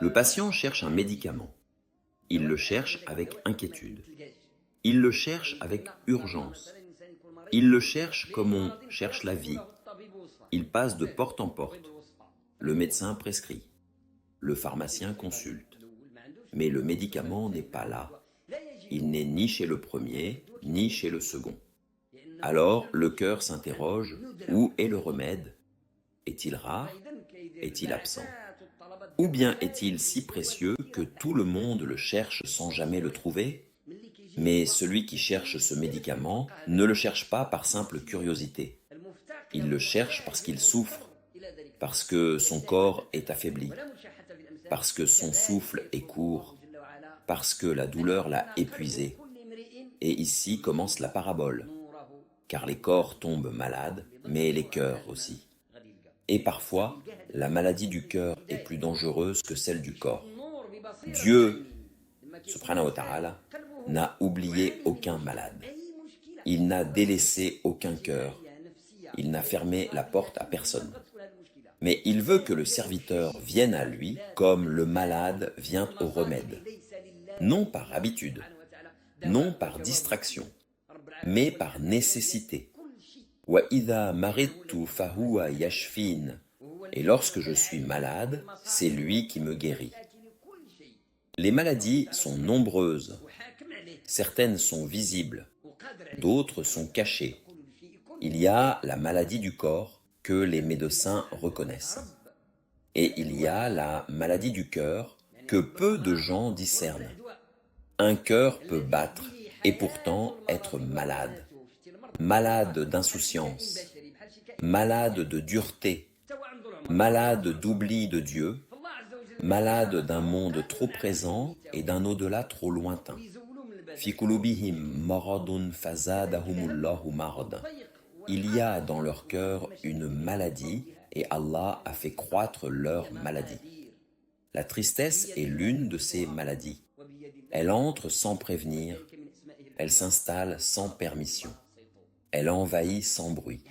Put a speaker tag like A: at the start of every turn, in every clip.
A: Le patient cherche un médicament. Il le cherche avec inquiétude. Il le cherche avec urgence. Il le cherche comme on cherche la vie. Il passe de porte en porte. Le médecin prescrit. Le pharmacien consulte. Mais le médicament n'est pas là. Il n'est ni chez le premier, ni chez le second. Alors le cœur s'interroge, où est le remède? Est-il rare? Est-il absent? Ou bien est-il si précieux que tout le monde le cherche sans jamais le trouver? Mais celui qui cherche ce médicament ne le cherche pas par simple curiosité. Il le cherche parce qu'il souffre, parce que son corps est affaibli, parce que son souffle est court, parce que la douleur l'a épuisé. Et ici commence la parabole, car les corps tombent malades, mais les cœurs aussi. Et parfois, la maladie du cœur est plus dangereuse que celle du corps. Dieu, subhanahu wa ta'ala, n'a oublié aucun malade. Il n'a délaissé aucun cœur. Il n'a fermé la porte à personne. Mais il veut que le serviteur vienne à lui comme le malade vient au remède. Non par habitude, non par distraction, mais par nécessité. Wa idha maridtu fahuwa yashfin. Et lorsque je suis malade, c'est lui qui me guérit. Les maladies sont nombreuses. Certaines sont visibles, d'autres sont cachées. Il y a la maladie du corps que les médecins reconnaissent. Et il y a la maladie du cœur que peu de gens discernent. Un cœur peut battre et pourtant être malade. Malade d'insouciance, malade de dureté, malade d'oubli de Dieu, malade d'un monde trop présent et d'un au-delà trop lointain. Fi qulubihim maradun fazadahumullahu marad. Il y a dans leur cœur une maladie et Allah a fait croître leur maladie. La tristesse est l'une de ces maladies. Elle entre sans prévenir, elle s'installe sans permission, elle envahit sans bruit.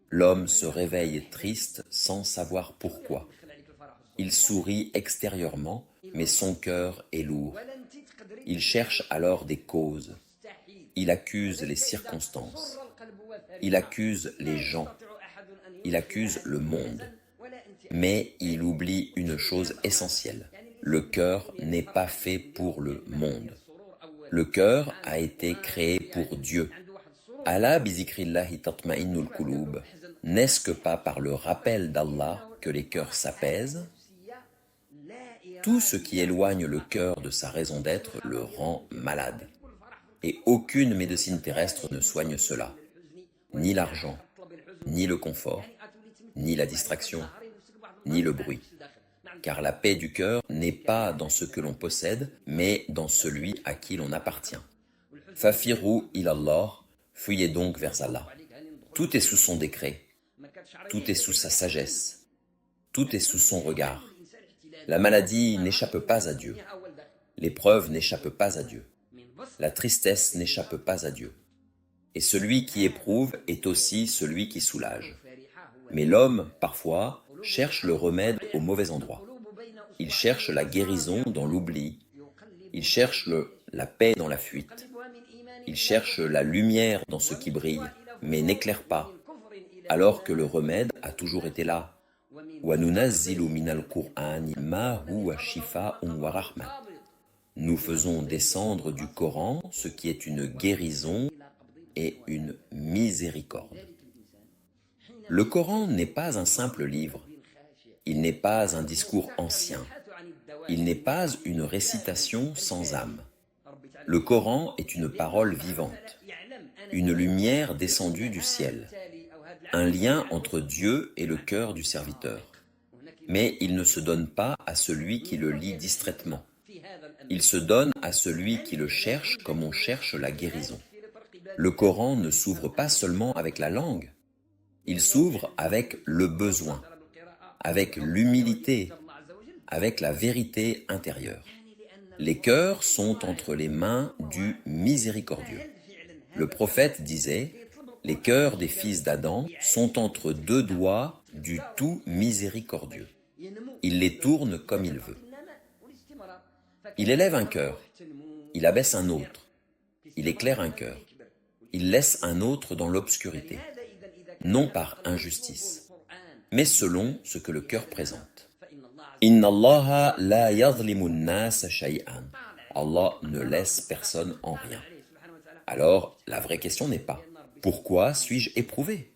A: L'homme se réveille triste sans savoir pourquoi. Il sourit extérieurement, mais son cœur est lourd. Il cherche alors des causes. Il accuse les circonstances. Il accuse les gens. Il accuse le monde. Mais il oublie une chose essentielle. Le cœur n'est pas fait pour le monde. Le cœur a été créé pour Dieu. Ala bizikrillahi tatma'innul qulub. N'est-ce que pas par le rappel d'Allah que les cœurs s'apaisent? Tout ce qui éloigne le cœur de sa raison d'être le rend malade. Et aucune médecine terrestre ne soigne cela. Ni l'argent, ni le confort, ni la distraction, ni le bruit. Car la paix du cœur n'est pas dans ce que l'on possède, mais dans celui à qui l'on appartient. Fafiru ilallah, fuyez donc vers Allah. Tout est sous son décret, tout est sous sa sagesse, tout est sous son regard. La maladie n'échappe pas à Dieu, l'épreuve n'échappe pas à Dieu, la tristesse n'échappe pas à Dieu. Et celui qui éprouve est aussi celui qui soulage. Mais l'homme, parfois, cherche le remède au mauvais endroit. Il cherche la guérison dans l'oubli. Il cherche la paix dans la fuite. Il cherche la lumière dans ce qui brille, mais n'éclaire pas, alors que le remède a toujours été là. وَنُنَزِّلُ مِنَ الْقُرْآنِ مَا هُوَ شِفَاءٌ وَرَحْمَةٌ. Nous faisons descendre du Coran ce qui est une guérison et une miséricorde. Le Coran n'est pas un simple livre. Il n'est pas un discours ancien. Il n'est pas une récitation sans âme. Le Coran est une parole vivante, une lumière descendue du ciel, un lien entre Dieu et le cœur du serviteur. Mais il ne se donne pas à celui qui le lit distraitement. Il se donne à celui qui le cherche comme on cherche la guérison. Le Coran ne s'ouvre pas seulement avec la langue, il s'ouvre avec le besoin, avec l'humilité, avec la vérité intérieure. Les cœurs sont entre les mains du miséricordieux. Le prophète disait, les cœurs des fils d'Adam sont entre deux doigts du tout miséricordieux. Il les tourne comme il veut. Il élève un cœur, il abaisse un autre, il éclaire un cœur, il laisse un autre dans l'obscurité, non par injustice, mais selon ce que le cœur présente. Inna Allaha la yadhlimu an-nas shay'an. Allah ne laisse personne en rien. Alors, la vraie question n'est pas « Pourquoi suis-je éprouvé ?»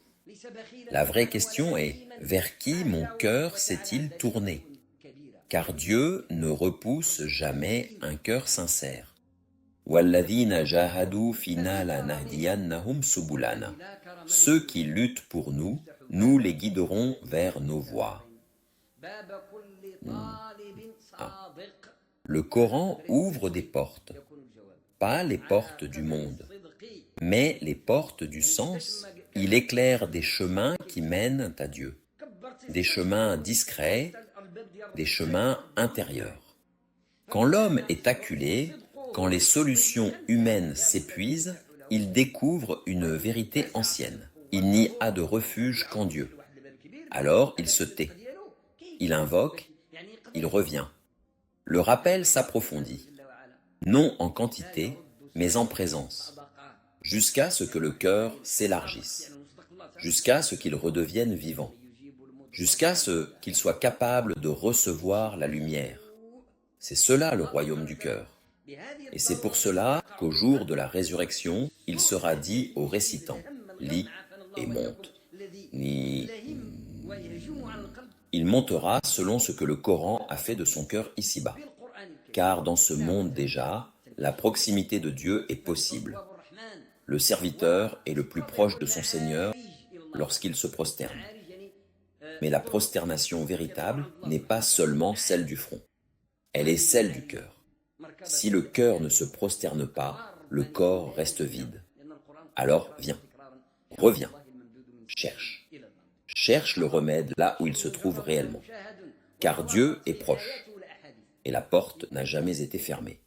A: La vraie question est « Vers qui mon cœur s'est-il tourné ?» Car Dieu ne repousse jamais un cœur sincère. وَالَّذِينَ جَاهَدُوا فِينَا لَنَهْدِيَنَّهُمْ سُبُلَنَا. Ceux qui luttent pour nous, nous les guiderons vers nos voies. Le Coran ouvre des portes, pas les portes du monde, mais les portes du sens. Il éclaire des chemins qui mènent à Dieu, des chemins discrets, des chemins intérieurs. Quand l'homme est acculé, quand les solutions humaines s'épuisent, il découvre une vérité ancienne. Il n'y a de refuge qu'en Dieu. Alors il se tait, il invoque, il revient. Le rappel s'approfondit, non en quantité, mais en présence, jusqu'à ce que le cœur s'élargisse, jusqu'à ce qu'il redevienne vivant, jusqu'à ce qu'il soit capable de recevoir la lumière. C'est cela le royaume du cœur. Et c'est pour cela qu'au jour de la résurrection, il sera dit aux récitants, « Lis et monte. » Il montera selon ce que le Coran a fait de son cœur ici-bas. Car dans ce monde déjà, la proximité de Dieu est possible. Le serviteur est le plus proche de son Seigneur lorsqu'il se prosterne. Mais la prosternation véritable n'est pas seulement celle du front, elle est celle du cœur. Si le cœur ne se prosterne pas, le corps reste vide. Alors viens, reviens, cherche. Cherche le remède là où il se trouve réellement. Car Dieu est proche, et la porte n'a jamais été fermée.